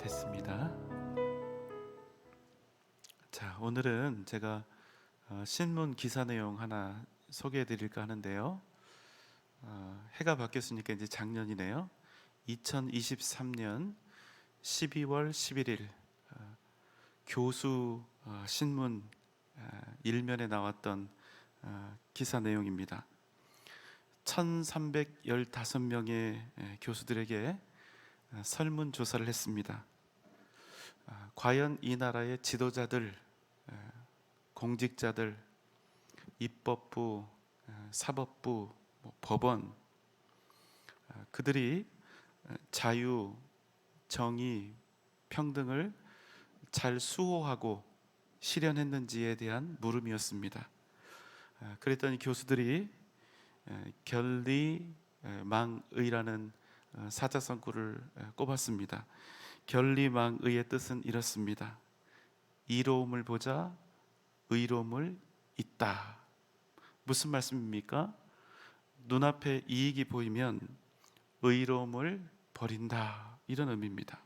됐습니다. 자, 오늘은 제가 신문 기사 내용 하나 소개해 드릴까 하는데요. 해가 바뀌었으니까 이제 작년이네요. 2023년 12월 11일 교수 신문 일면에 나왔던 기사 내용입니다. 1315명의 교수들에게 설문조사를 했습니다. 과연 이 나라의 지도자들, 공직자들, 입법부, 사법부, 법원, 그들이 자유, 정의, 평등을 잘 수호하고 실현했는지에 대한 물음이었습니다. 그랬더니 교수들이 결리망의라는 사자성구를 꼽았습니다. 결리망의의 뜻은 이렇습니다. 이로움을 보자 의로움을 잇다. 무슨 말씀입니까? 눈앞에 이익이 보이면 의로움을 버린다, 이런 의미입니다.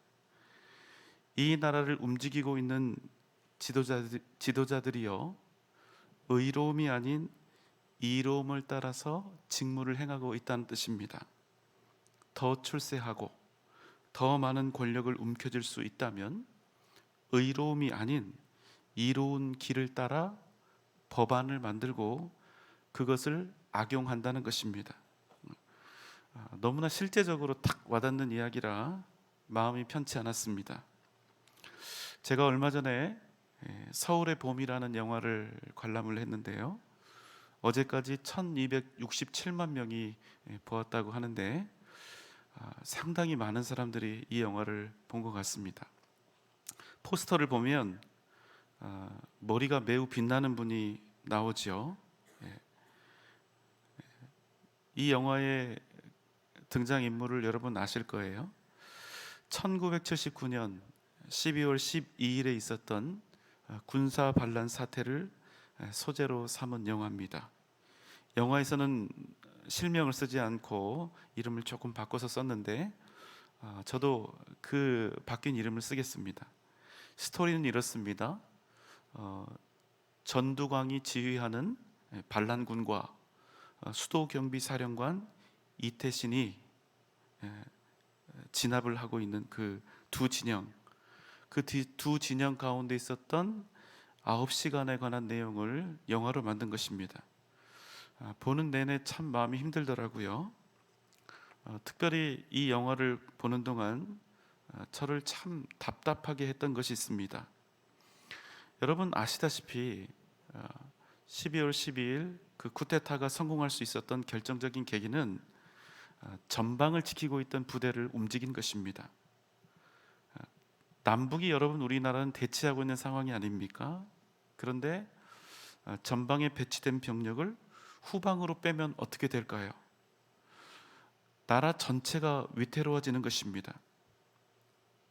이 나라를 움직이고 있는 지도자들이요, 의로움이 아닌 이로움을 따라서 직무를 행하고 있다는 뜻입니다. 더 출세하고 더 많은 권력을 움켜쥘 수 있다면 의로움이 아닌 이로운 길을 따라 법안을 만들고 그것을 악용한다는 것입니다. 너무나 실제적으로 탁 와닿는 이야기라 마음이 편치 않았습니다. 제가 얼마 전에 서울의 봄이라는 영화를 관람을 했는데요, 어제까지 1267만 명이 보았다고 하는데 상당히 많은 사람들이 이 영화를 본 것 같습니다. 포스터를 보면 머리가 매우 빛나는 분이 나오죠. 이 영화의 등장인물을 여러분 아실 거예요. 1979년 12월 12일에 있었던 군사 반란 사태를 소재로 삼은 영화입니다. 영화에서는 실명을 쓰지 않고 이름을 조금 바꿔서 썼는데 저도 그 바뀐 이름을 쓰겠습니다. 스토리는 이렇습니다. 전두광이 지휘하는 반란군과 수도경비사령관 이태신이 진압을 하고 있는 그 두 진영, 그 두 진영 가운데 있었던 9시간에 관한 내용을 영화로 만든 것입니다. 보는 내내 참 마음이 힘들더라고요. 특별히 이 영화를 보는 동안 저를 참 답답하게 했던 것이 있습니다. 여러분 아시다시피 12월 12일 그 쿠데타가 성공할 수 있었던 결정적인 계기는 전방을 지키고 있던 부대를 움직인 것입니다. 남북이 여러분 우리나라는 대치하고 있는 상황이 아닙니까? 그런데 전방에 배치된 병력을 후방으로 빼면 어떻게 될까요? 나라 전체가 위태로워지는 것입니다.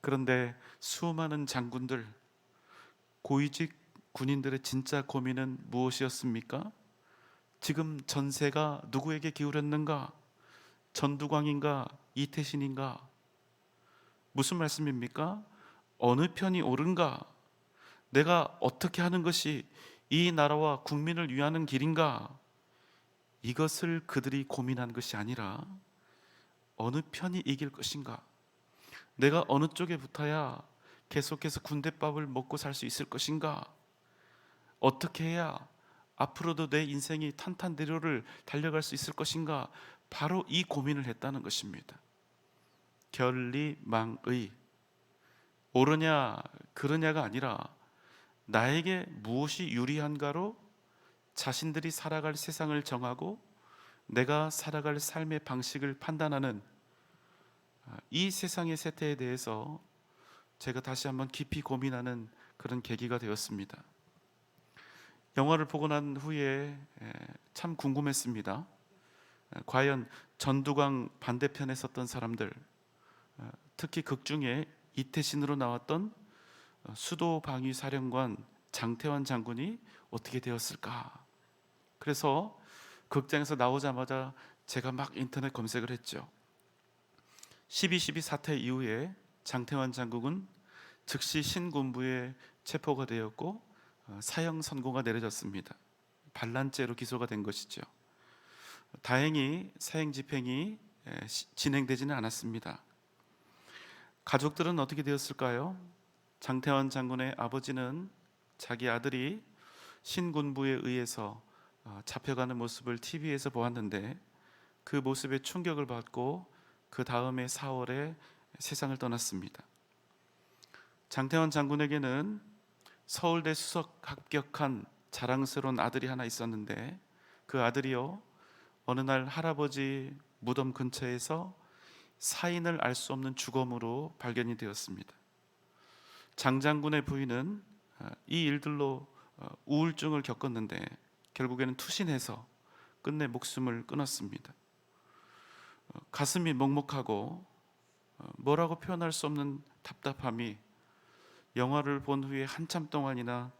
그런데 수많은 장군들, 고위직 군인들의 진짜 고민은 무엇이었습니까? 지금 전세가 누구에게 기울었는가? 전두광인가? 이태신인가? 무슨 말씀입니까? 어느 편이 옳은가? 내가 어떻게 하는 것이 이 나라와 국민을 위하는 길인가? 이것을 그들이 고민한 것이 아니라 어느 편이 이길 것인가? 내가 어느 쪽에 붙어야 계속해서 군대밥을 먹고 살 수 있을 것인가? 어떻게 해야 앞으로도 내 인생이 탄탄대로를 달려갈 수 있을 것인가? 바로 이 고민을 했다는 것입니다. 결리망의, 옳으냐 그르냐가 아니라 나에게 무엇이 유리한가로 자신들이 살아갈 세상을 정하고 내가 살아갈 삶의 방식을 판단하는 이 세상의 세태에 대해서 제가 다시 한번 깊이 고민하는 그런 계기가 되었습니다. 영화를 보고 난 후에 참 궁금했습니다. 과연 전두광 반대편에 섰던 사람들, 특히 극중에 이태신으로 나왔던 수도방위사령관 장태환 장군이 어떻게 되었을까? 그래서 극장에서 나오자마자 제가 막 인터넷 검색을 했죠. 12.12 사태 이후에 장태환 장군은 즉시 신군부에 체포가 되었고 사형 선고가 내려졌습니다. 반란죄로 기소가 된 것이죠. 다행히 사형 집행이 진행되지는 않았습니다. 가족들은 어떻게 되었을까요? 장태환 장군의 아버지는 자기 아들이 신군부에 의해서 잡혀가는 모습을 TV에서 보았는데 그 모습에 충격을 받고 그 다음해 4월에 세상을 떠났습니다. 장태환 장군에게는 서울대 수석 합격한 자랑스러운 아들이 하나 있었는데 그 아들이요, 어느 날 할아버지 무덤 근처에서 사인을 알 수 없는 죽음으로 발견이 되었습니다. 장 장군의 부인은 이 일들로 우울증을 겪었는데 결국에는 투신해서 끝내 목숨을 끊었습니다. 가슴이 먹먹하고 뭐라고 표현할 수 없는 답답함이 영화를 본 후에 한참 동안이나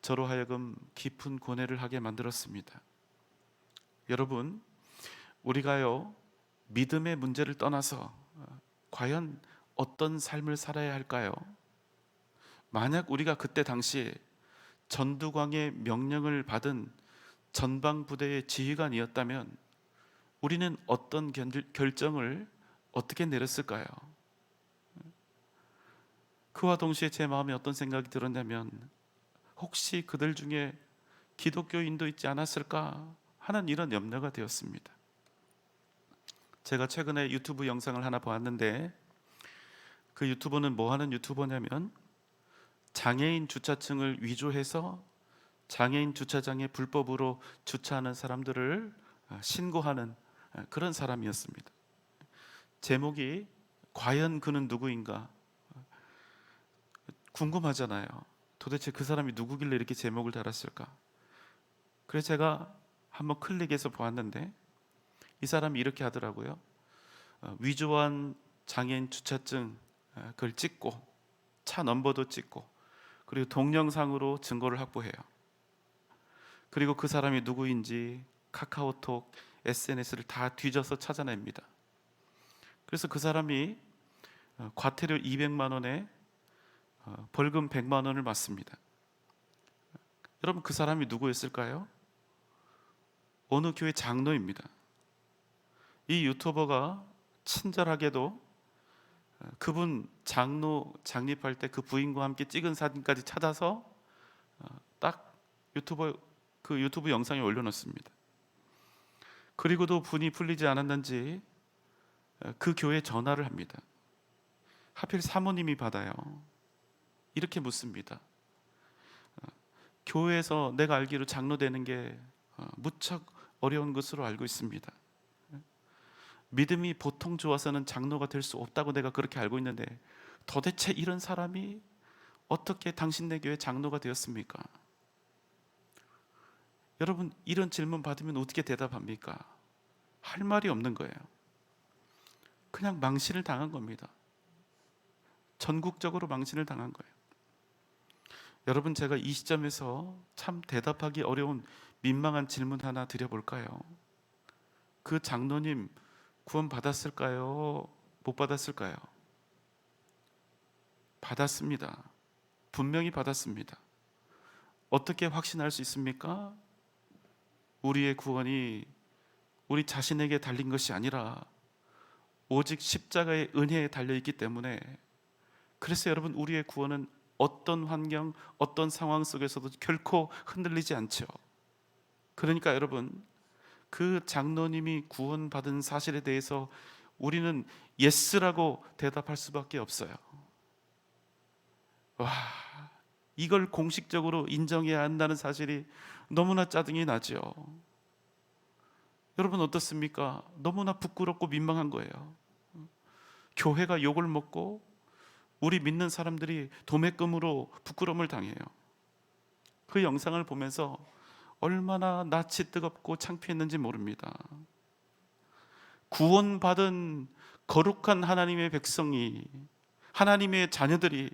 저로 하여금 깊은 고뇌를 하게 만들었습니다. 여러분, 우리가요 믿음의 문제를 떠나서 과연 어떤 삶을 살아야 할까요? 만약 우리가 그때 당시에 전두광의 명령을 받은 전방부대의 지휘관이었다면 우리는 어떤 결정을 어떻게 내렸을까요? 그와 동시에 제 마음에 어떤 생각이 들었냐면, 혹시 그들 중에 기독교인도 있지 않았을까 하는 이런 염려가 되었습니다. 제가 최근에 유튜브 영상을 하나 보았는데 그 유튜버는 뭐 하는 유튜버냐면 장애인 주차층을 위조해서 장애인 주차장에 불법으로 주차하는 사람들을 신고하는 그런 사람이었습니다. 제목이 과연 그는 누구인가 궁금하잖아요. 도대체 그 사람이 누구길래 이렇게 제목을 달았을까? 그래서 제가 한번 클릭해서 보았는데 이 사람이 이렇게 하더라고요. 위조한 장애인 주차증 그걸 찍고 차 넘버도 찍고 그리고 동영상으로 증거를 확보해요. 그리고 그 사람이 누구인지 카카오톡, SNS를 다 뒤져서 찾아냅니다. 그래서 그 사람이 과태료 200만 원에 벌금 100만 원을 맞습니다. 여러분, 그 사람이 누구였을까요? 어느 교회 장로입니다. 이 유튜버가 친절하게도 그분 장로 장립할 때 그 부인과 함께 찍은 사진까지 찾아서 딱 유튜브 영상에 올려놓습니다. 그리고도 분이 풀리지 않았는지 그 교회에 전화를 합니다. 하필 사모님이 받아요. 이렇게 묻습니다. 교회에서 내가 알기로 장로 되는 게 무척 어려운 것으로 알고 있습니다. 믿음이 보통 좋아서는 장로가 될 수 없다고 내가 그렇게 알고 있는데 도대체 이런 사람이 어떻게 당신네 교회 장로가 되었습니까? 여러분, 이런 질문 받으면 어떻게 대답합니까? 할 말이 없는 거예요. 그냥 망신을 당한 겁니다. 전국적으로 망신을 당한 거예요. 여러분, 제가 이 시점에서 참 대답하기 어려운 민망한 질문 하나 드려볼까요? 그 장로님 구원 받았을까요? 못 받았을까요? 받았습니다. 분명히 받았습니다. 어떻게 확신할 수 있습니까? 우리의 구원이 우리 자신에게 달린 것이 아니라 오직 십자가의 은혜에 달려있기 때문에, 그래서 여러분, 우리의 구원은 어떤 환경, 어떤 상황 속에서도 결코 흔들리지 않죠. 그러니까 여러분, 그 장로님이 구원받은 사실에 대해서 우리는 예스라고 대답할 수밖에 없어요. 와, 이걸 공식적으로 인정해야 한다는 사실이 너무나 짜증이 나죠. 여러분 어떻습니까? 너무나 부끄럽고 민망한 거예요. 교회가 욕을 먹고 우리 믿는 사람들이 도매금으로 부끄러움을 당해요. 그 영상을 보면서 얼마나 낯이 뜨겁고 창피했는지 모릅니다. 구원받은 거룩한 하나님의 백성이, 하나님의 자녀들이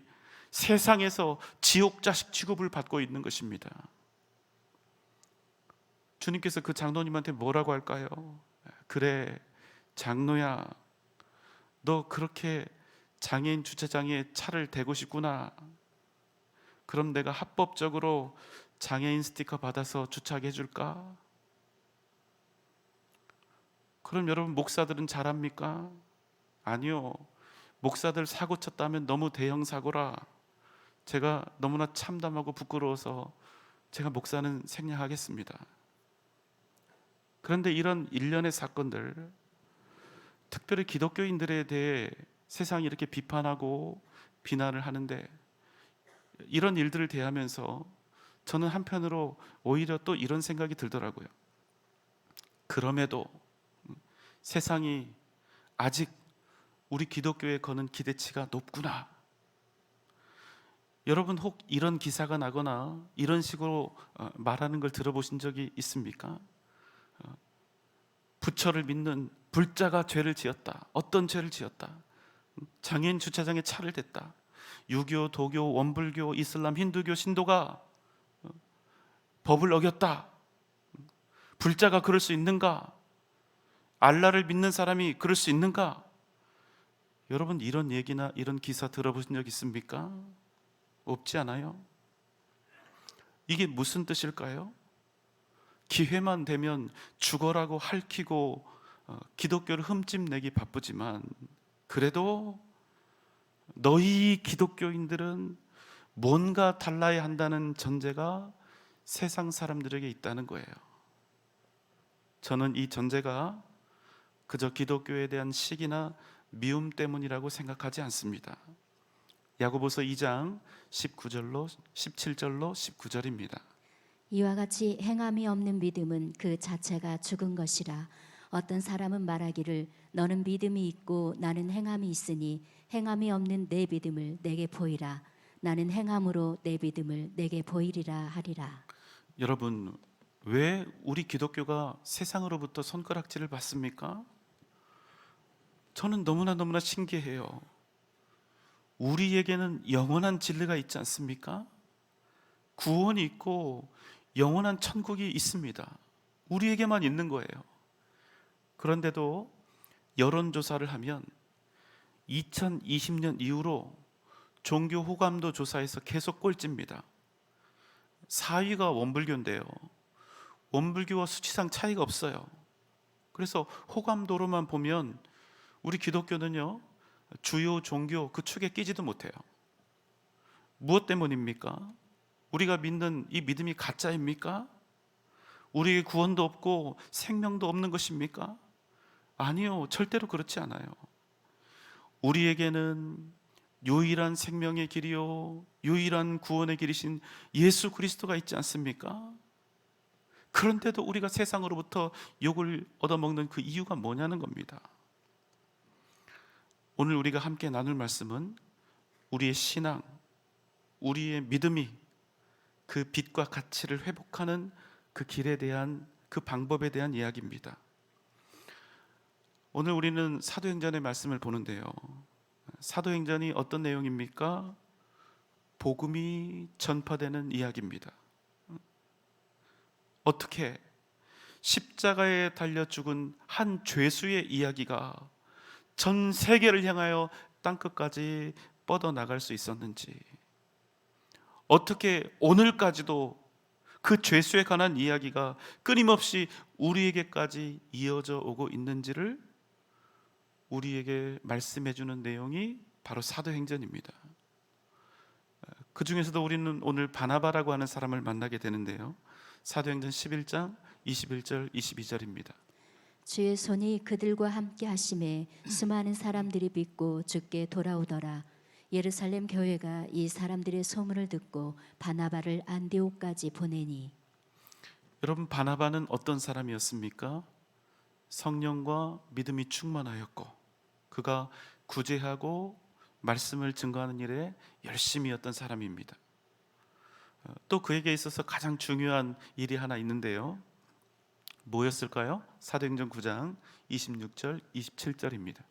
세상에서 지옥 자식 취급을 받고 있는 것입니다. 주님께서 그 장로님한테 뭐라고 할까요? 그래, 장로야, 너 그렇게 장애인 주차장에 차를 대고 싶구나. 그럼 내가 합법적으로 장애인 스티커 받아서 주차하게 해줄까? 그럼 여러분, 목사들은 잘합니까? 아니요. 목사들 사고 쳤다면 너무 대형 사고라 제가 너무나 참담하고 부끄러워서 제가 목사는 생략하겠습니다. 그런데 이런 일련의 사건들, 특별히 기독교인들에 대해 세상이 이렇게 비판하고 비난을 하는데, 이런 일들을 대하면서 저는 한편으로 오히려 또 이런 생각이 들더라고요. 그럼에도 세상이 아직 우리 기독교에 거는 기대치가 높구나. 여러분, 혹 이런 기사가 나거나 이런 식으로 말하는 걸 들어보신 적이 있습니까? 부처를 믿는 불자가 죄를 지었다. 어떤 죄를 지었다? 장애인 주차장에 차를 댔다. 유교, 도교, 원불교, 이슬람, 힌두교, 신도가 법을 어겼다. 불자가 그럴 수 있는가? 알라를 믿는 사람이 그럴 수 있는가? 여러분, 이런 얘기나 이런 기사 들어보신 적 있습니까? 없지 않아요? 이게 무슨 뜻일까요? 기회만 되면 죽어라고 핥히고 기독교를 흠집내기 바쁘지만, 그래도 너희 기독교인들은 뭔가 달라야 한다는 전제가 세상 사람들에게 있다는 거예요. 저는 이 전제가 그저 기독교에 대한 시기나 미움 때문이라고 생각하지 않습니다. 야고보서 2장 19절로 17절로 19절입니다. 이와 같이 행함이 없는 믿음은 그 자체가 죽은 것이라. 어떤 사람은 말하기를 너는 믿음이 있고 나는 행함이 있으니 행함이 없는 내 믿음을 내게 보이라. 나는 행함으로 내 믿음을 내게 보이리라 하리라. 여러분, 왜 우리 기독교가 세상으로부터 손가락질을 받습니까? 저는 너무나 신기해요. 우리에게는 영원한 진리가 있지 않습니까? 구원이 있고 영원한 천국이 있습니다. 우리에게만 있는 거예요. 그런데도 여론조사를 하면 2020년 이후로 종교 호감도 조사에서 계속 꼴찌입니다. 4위가 원불교인데요, 원불교와 수치상 차이가 없어요. 그래서 호감도로만 보면 우리 기독교는요, 주요 종교 그 축에 끼지도 못해요. 무엇 때문입니까? 우리가 믿는 이 믿음이 가짜입니까? 우리의 구원도 없고 생명도 없는 것입니까? 아니요, 절대로 그렇지 않아요. 우리에게는 유일한 생명의 길이요 유일한 구원의 길이신 예수 그리스도가 있지 않습니까? 그런데도 우리가 세상으로부터 욕을 얻어먹는 그 이유가 뭐냐는 겁니다. 오늘 우리가 함께 나눌 말씀은 우리의 신앙, 우리의 믿음이 그 빛과 가치를 회복하는 그 길에 대한, 그 방법에 대한 이야기입니다. 오늘 우리는 사도행전의 말씀을 보는데요, 사도행전이 어떤 내용입니까? 복음이 전파되는 이야기입니다. 어떻게 십자가에 달려 죽은 한 죄수의 이야기가 전 세계를 향하여 땅끝까지 뻗어나갈 수 있었는지, 어떻게 오늘까지도 그 죄수에 관한 이야기가 끊임없이 우리에게까지 이어져 오고 있는지를 우리에게 말씀해 주는 내용이 바로 사도행전입니다. 그 중에서도 우리는 오늘 바나바라고 하는 사람을 만나게 되는데요, 사도행전 11장 21절 22절입니다. 주의 손이 그들과 함께 하심에 수많은 사람들이 믿고 주께 돌아오더라. 예루살렘 교회가 이 사람들의 소문을 듣고 바나바를 안디옥까지 보내니. 여러분, 바나바는 어떤 사람이었습니까? 성령과 믿음이 충만하였고 그가 구제하고 말씀을 증거하는 일에 열심이었던 사람입니다. 또 그에게 있어서 가장 중요한 일이 하나 있는데요, 뭐였을까요? 사도행전 9장 26절 27절입니다.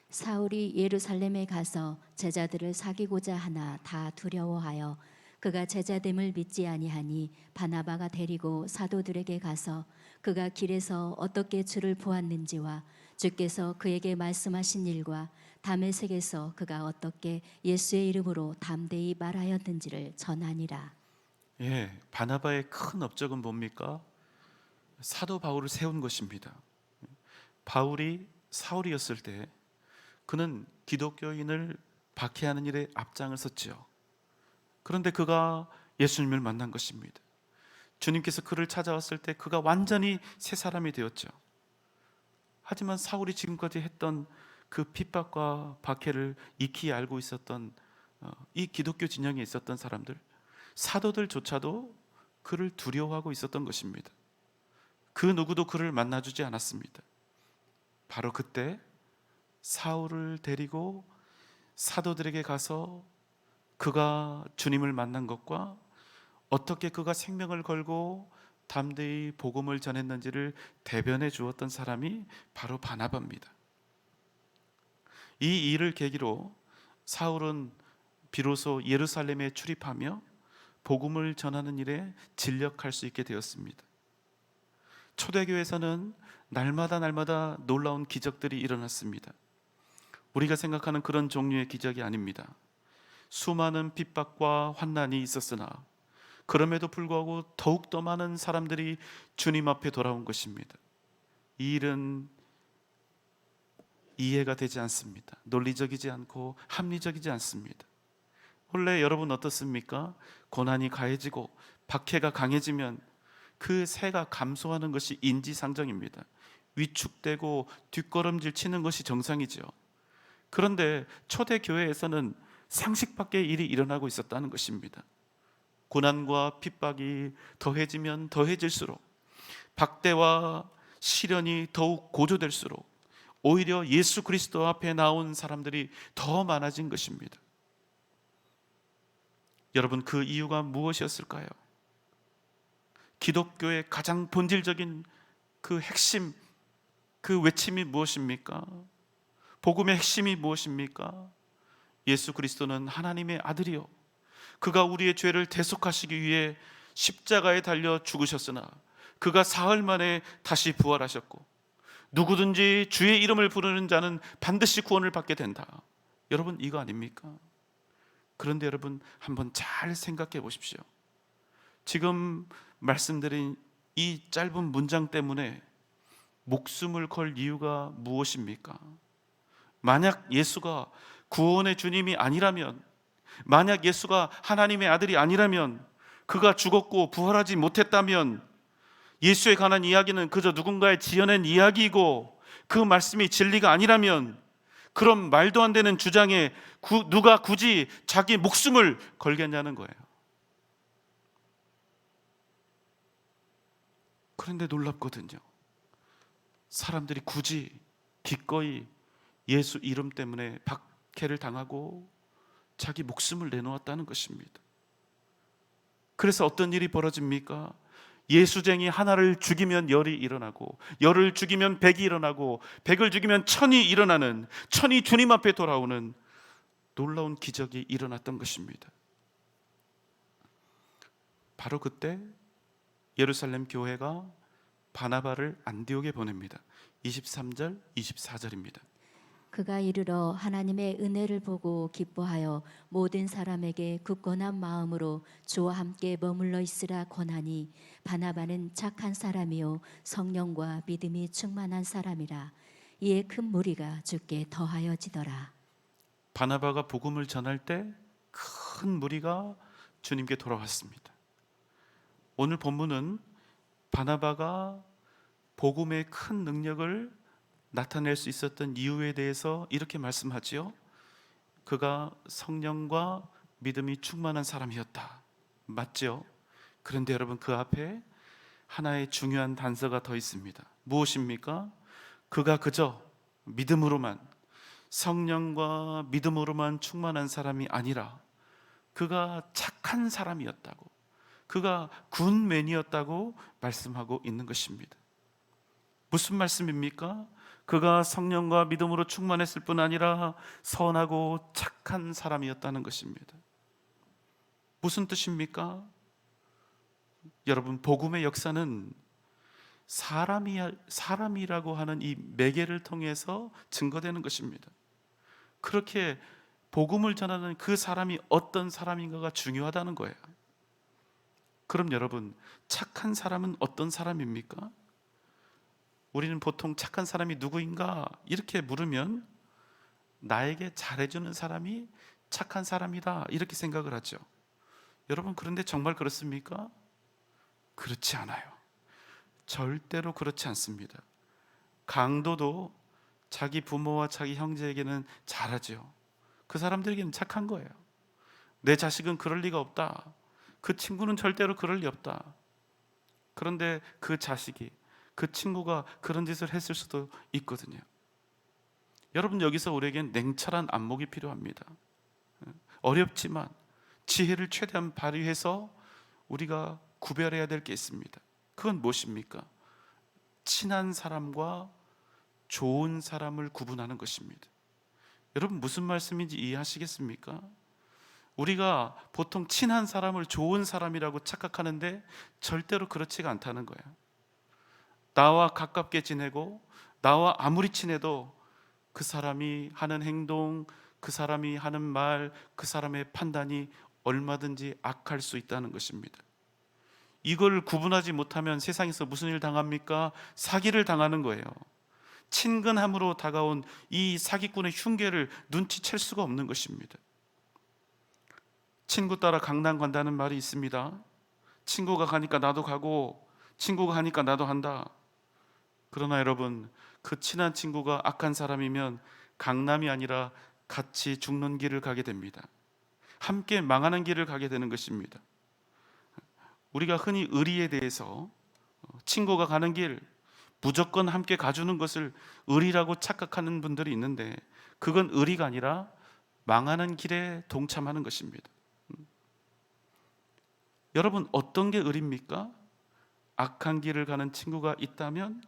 사울이 예루살렘에 가서 제자들을 사귀고자 하나 다 두려워하여 그가 제자됨을 믿지 아니하니 바나바가 데리고 사도들에게 가서 그가 길에서 어떻게 주를 보았는지와 주께서 그에게 말씀하신 일과 다메섹에서 그가 어떻게 예수의 이름으로 담대히 말하였는지를 전하니라. 예, 바나바의 큰 업적은 뭡니까? 사도 바울을 세운 것입니다. 바울이 사울이었을 때 그는 기독교인을 박해하는 일에 앞장을 섰지요. 그런데 그가 예수님을 만난 것입니다. 주님께서 그를 찾아왔을 때 그가 완전히 새 사람이 되었죠. 하지만 사울이 지금까지 했던 그 핍박과 박해를 익히 알고 있었던 이 기독교 진영에 있었던 사람들, 사도들조차도 그를 두려워하고 있었던 것입니다. 그 누구도 그를 만나주지 않았습니다. 바로 그때 사울을 데리고 사도들에게 가서 그가 주님을 만난 것과 어떻게 그가 생명을 걸고 담대히 복음을 전했는지를 대변해 주었던 사람이 바로 바나바입니다. 이 일을 계기로 사울은 비로소 예루살렘에 출입하며 복음을 전하는 일에 진력할 수 있게 되었습니다. 초대교회에서는 날마다 놀라운 기적들이 일어났습니다. 우리가 생각하는 그런 종류의 기적이 아닙니다. 수많은 핍박과 환난이 있었으나 그럼에도 불구하고 더욱더 많은 사람들이 주님 앞에 돌아온 것입니다. 이 일은 이해가 되지 않습니다. 논리적이지 않고 합리적이지 않습니다. 원래 여러분 어떻습니까? 고난이 가해지고 박해가 강해지면 그 새가 감소하는 것이 인지상정입니다. 위축되고 뒷걸음질 치는 것이 정상이죠. 그런데 초대교회에서는 상식 밖의 일이 일어나고 있었다는 것입니다. 고난과 핍박이 더해지면 더해질수록, 박대와 시련이 더욱 고조될수록 오히려 예수 그리스도 앞에 나온 사람들이 더 많아진 것입니다. 여러분, 그 이유가 무엇이었을까요? 기독교의 가장 본질적인 그 핵심, 그 외침이 무엇입니까? 복음의 핵심이 무엇입니까? 예수 그리스도는 하나님의 아들이요, 그가 우리의 죄를 대속하시기 위해 십자가에 달려 죽으셨으나 그가 사흘 만에 다시 부활하셨고 누구든지 주의 이름을 부르는 자는 반드시 구원을 받게 된다. 여러분, 이거 아닙니까? 그런데 여러분, 한번 잘 생각해 보십시오. 지금 말씀드린 이 짧은 문장 때문에 목숨을 걸 이유가 무엇입니까? 만약 예수가 구원의 주님이 아니라면, 만약 예수가 하나님의 아들이 아니라면, 그가 죽었고 부활하지 못했다면 예수에 관한 이야기는 그저 누군가의 지어낸 이야기이고 그 말씀이 진리가 아니라면, 그런 말도 안 되는 주장에 누가 굳이 자기 목숨을 걸겠냐는 거예요. 그런데 놀랍거든요. 사람들이 굳이 기꺼이 예수 이름 때문에 박해를 당하고 자기 목숨을 내놓았다는 것입니다. 그래서 어떤 일이 벌어집니까? 예수쟁이 하나를 죽이면 열이 일어나고, 열을 죽이면 백이 일어나고, 백을 죽이면 천이 일어나는, 천이 주님 앞에 돌아오는 놀라운 기적이 일어났던 것입니다. 바로 그때 예루살렘 교회가 바나바를 안디옥에 보냅니다. 23절, 24절입니다. 그가 이르러 하나님의 은혜를 보고 기뻐하여 모든 사람에게 굳건한 마음으로 주와 함께 머물러 있으라 권하니, 바나바는 착한 사람이요 성령과 믿음이 충만한 사람이라. 이에 큰 무리가 주께 더하여지더라. 바나바가 복음을 전할 때 큰 무리가 주님께 돌아왔습니다. 오늘 본문은 바나바가 복음의 큰 능력을 나타낼 수 있었던 이유에 대해서 이렇게 말씀하지요. 그가 성령과 믿음이 충만한 사람이었다. 맞죠? 그런데 여러분, 그 앞에 하나의 중요한 단서가 더 있습니다. 무엇입니까? 그가 그저 믿음으로만, 성령과 믿음으로만 충만한 사람이 아니라 그가 착한 사람이었다고, 그가 굿맨이었다고 말씀하고 있는 것입니다. 무슨 말씀입니까? 그가 성령과 믿음으로 충만했을 뿐 아니라 선하고 착한 사람이었다는 것입니다. 무슨 뜻입니까? 여러분, 복음의 역사는 사람이라고 하는 이 매개를 통해서 증거되는 것입니다. 그렇게 복음을 전하는 그 사람이 어떤 사람인가가 중요하다는 거예요. 그럼 여러분, 착한 사람은 어떤 사람입니까? 우리는 보통 착한 사람이 누구인가 이렇게 물으면 나에게 잘해주는 사람이 착한 사람이다 이렇게 생각을 하죠. 여러분, 그런데 정말 그렇습니까? 그렇지 않아요. 절대로 그렇지 않습니다. 강도도 자기 부모와 자기 형제에게는 잘하죠. 그 사람들에게는 착한 거예요. 내 자식은 그럴 리가 없다. 그 친구는 절대로 그럴 리 없다. 그런데 그 자식이, 그 친구가 그런 짓을 했을 수도 있거든요. 여러분, 여기서 우리에겐 냉철한 안목이 필요합니다. 어렵지만 지혜를 최대한 발휘해서 우리가 구별해야 될 게 있습니다. 그건 무엇입니까? 친한 사람과 좋은 사람을 구분하는 것입니다. 여러분, 무슨 말씀인지 이해하시겠습니까? 우리가 보통 친한 사람을 좋은 사람이라고 착각하는데 절대로 그렇지가 않다는 거예요. 나와 가깝게 지내고 나와 아무리 친해도 그 사람이 하는 행동, 그 사람이 하는 말, 그 사람의 판단이 얼마든지 악할 수 있다는 것입니다. 이걸 구분하지 못하면 세상에서 무슨 일 당합니까? 사기를 당하는 거예요. 친근함으로 다가온 이 사기꾼의 흉계를 눈치챌 수가 없는 것입니다. 친구 따라 강남 간다는 말이 있습니다. 친구가 가니까 나도 가고 친구가 하니까 나도 한다. 그러나 여러분, 그 친한 친구가 악한 사람이면 강남이 아니라 같이 죽는 길을 가게 됩니다. 함께 망하는 길을 가게 되는 것입니다. 우리가 흔히 의리에 대해서 친구가 가는 길 무조건 함께 가주는 것을 의리라고 착각하는 분들이 있는데 그건 의리가 아니라 망하는 길에 동참하는 것입니다. 여러분, 어떤 게 의리입니까? 악한 길을 가는 친구가 있다면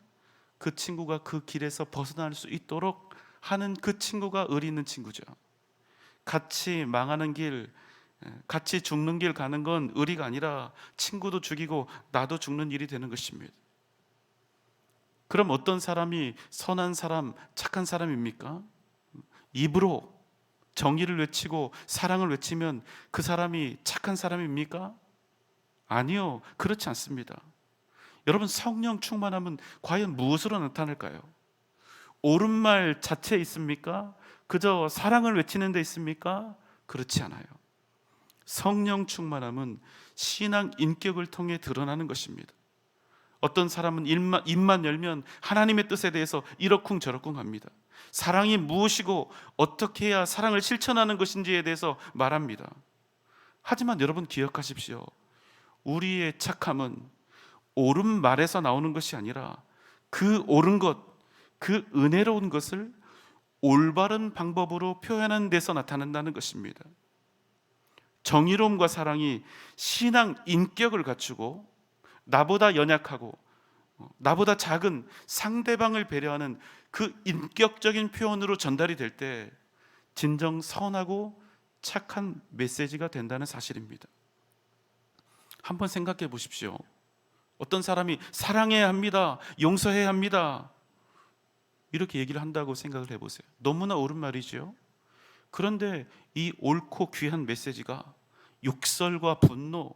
그 친구가 그 길에서 벗어날 수 있도록 하는 그 친구가 의리 있는 친구죠. 같이 망하는 길, 같이 죽는 길 가는 건 의리가 아니라 친구도 죽이고 나도 죽는 일이 되는 것입니다. 그럼 어떤 사람이 선한 사람, 착한 사람입니까? 입으로 정의를 외치고 사랑을 외치면 그 사람이 착한 사람입니까? 아니요, 그렇지 않습니다. 여러분, 성령 충만함은 과연 무엇으로 나타날까요? 옳은 말 자체에 있습니까? 그저 사랑을 외치는 데 있습니까? 그렇지 않아요. 성령 충만함은 신앙 인격을 통해 드러나는 것입니다. 어떤 사람은 입만 열면 하나님의 뜻에 대해서 이러쿵저러쿵 합니다. 사랑이 무엇이고 어떻게 해야 사랑을 실천하는 것인지에 대해서 말합니다. 하지만 여러분, 기억하십시오. 우리의 착함은 옳은 말에서 나오는 것이 아니라 그 옳은 것, 그 은혜로운 것을 올바른 방법으로 표현하는 데서 나타난다는 것입니다. 정의로움과 사랑이 신앙 인격을 갖추고 나보다 연약하고 나보다 작은 상대방을 배려하는 그 인격적인 표현으로 전달이 될 때 진정 선하고 착한 메시지가 된다는 사실입니다. 한번 생각해 보십시오. 어떤 사람이 사랑해야 합니다, 용서해야 합니다, 이렇게 얘기를 한다고 생각을 해보세요. 너무나 옳은 말이죠. 그런데 이 옳고 귀한 메시지가 욕설과 분노,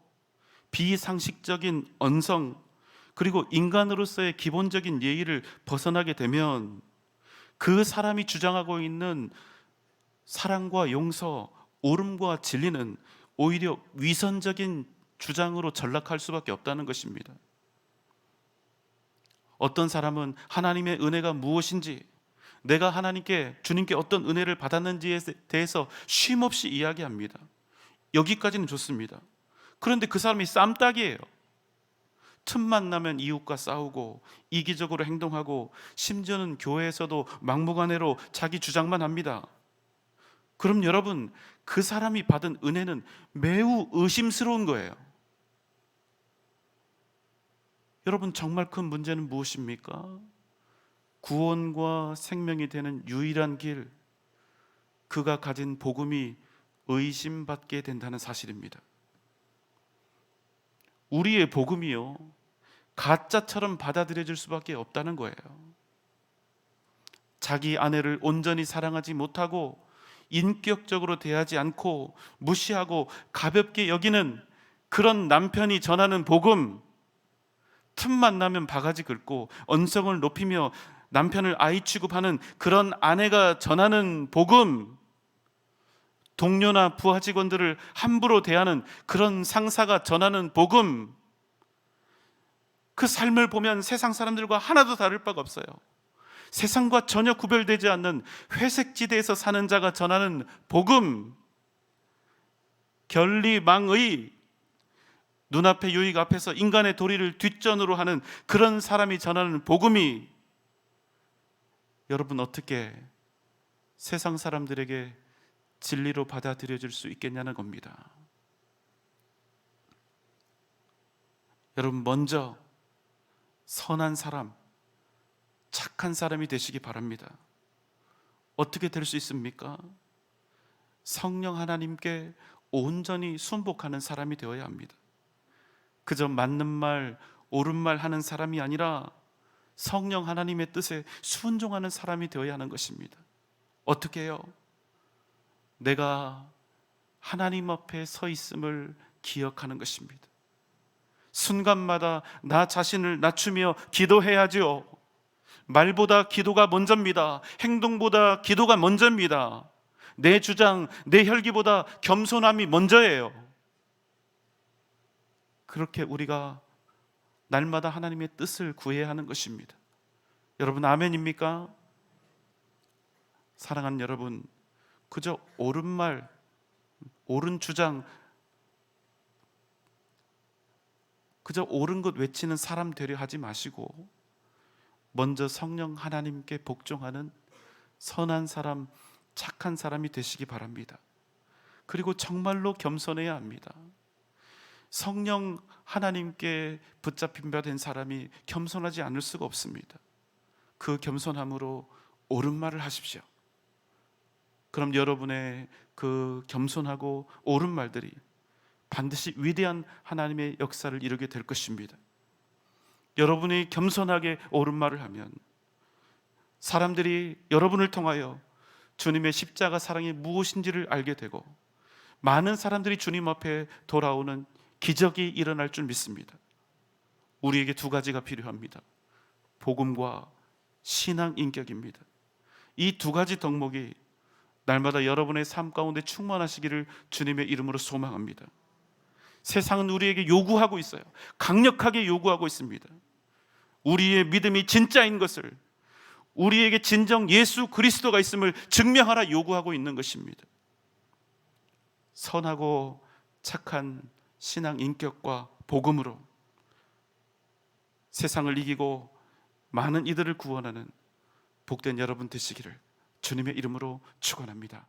비상식적인 언성, 그리고 인간으로서의 기본적인 예의를 벗어나게 되면 그 사람이 주장하고 있는 사랑과 용서, 옳음과 진리는 오히려 위선적인 주장으로 전락할 수밖에 없다는 것입니다. 어떤 사람은 하나님의 은혜가 무엇인지, 내가 주님께 어떤 은혜를 받았는지에 대해서 쉼없이 이야기합니다. 여기까지는 좋습니다. 그런데 그 사람이 쌈딱이에요. 틈만 나면 이웃과 싸우고 이기적으로 행동하고 심지어는 교회에서도 막무가내로 자기 주장만 합니다. 그럼 여러분, 그 사람이 받은 은혜는 매우 의심스러운 거예요. 여러분, 정말 큰 문제는 무엇입니까? 구원과 생명이 되는 유일한 길, 그가 가진 복음이 의심받게 된다는 사실입니다. 우리의 복음이요, 가짜처럼 받아들여질 수밖에 없다는 거예요. 자기 아내를 온전히 사랑하지 못하고 인격적으로 대하지 않고 무시하고 가볍게 여기는 그런 남편이 전하는 복음, 틈만 나면 바가지 긁고 언성을 높이며 남편을 아이 취급하는 그런 아내가 전하는 복음, 동료나 부하 직원들을 함부로 대하는 그런 상사가 전하는 복음, 그 삶을 보면 세상 사람들과 하나도 다를 바가 없어요. 세상과 전혀 구별되지 않는 회색지대에서 사는 자가 전하는 복음, 결리망의, 눈앞의 유익 앞에서 인간의 도리를 뒷전으로 하는 그런 사람이 전하는 복음이 여러분 어떻게 세상 사람들에게 진리로 받아들여질 수 있겠냐는 겁니다. 여러분, 먼저 선한 사람, 착한 사람이 되시기 바랍니다. 어떻게 될 수 있습니까? 성령 하나님께 온전히 순복하는 사람이 되어야 합니다. 그저 맞는 말, 옳은 말 하는 사람이 아니라 성령 하나님의 뜻에 순종하는 사람이 되어야 하는 것입니다. 어떻게 해요? 내가 하나님 앞에 서 있음을 기억하는 것입니다. 순간마다 나 자신을 낮추며 기도해야죠. 말보다 기도가 먼저입니다. 행동보다 기도가 먼저입니다. 내 주장, 내 혈기보다 겸손함이 먼저예요. 그렇게 우리가 날마다 하나님의 뜻을 구해야 하는 것입니다. 여러분, 아멘입니까? 사랑하는 여러분, 그저 옳은 말, 옳은 주장, 그저 옳은 것 외치는 사람 되려 하지 마시고 먼저 성령 하나님께 복종하는 선한 사람, 착한 사람이 되시기 바랍니다. 그리고 정말로 겸손해야 합니다. 성령 하나님께 붙잡힌 바 된 사람이 겸손하지 않을 수가 없습니다. 그 겸손함으로 옳은 말을 하십시오. 그럼 여러분의 그 겸손하고 옳은 말들이 반드시 위대한 하나님의 역사를 이루게 될 것입니다. 여러분이 겸손하게 옳은 말을 하면 사람들이 여러분을 통하여 주님의 십자가 사랑이 무엇인지를 알게 되고 많은 사람들이 주님 앞에 돌아오는 기적이 일어날 줄 믿습니다. 우리에게 두 가지가 필요합니다. 복음과 신앙 인격입니다. 이 두 가지 덕목이 날마다 여러분의 삶 가운데 충만하시기를 주님의 이름으로 소망합니다. 세상은 우리에게 요구하고 있어요. 강력하게 요구하고 있습니다. 우리의 믿음이 진짜인 것을, 우리에게 진정 예수 그리스도가 있음을 증명하라 요구하고 있는 것입니다. 선하고 착한 신앙 인격과 복음으로 세상을 이기고 많은 이들을 구원하는 복된 여러분 되시기를 주님의 이름으로 축원합니다.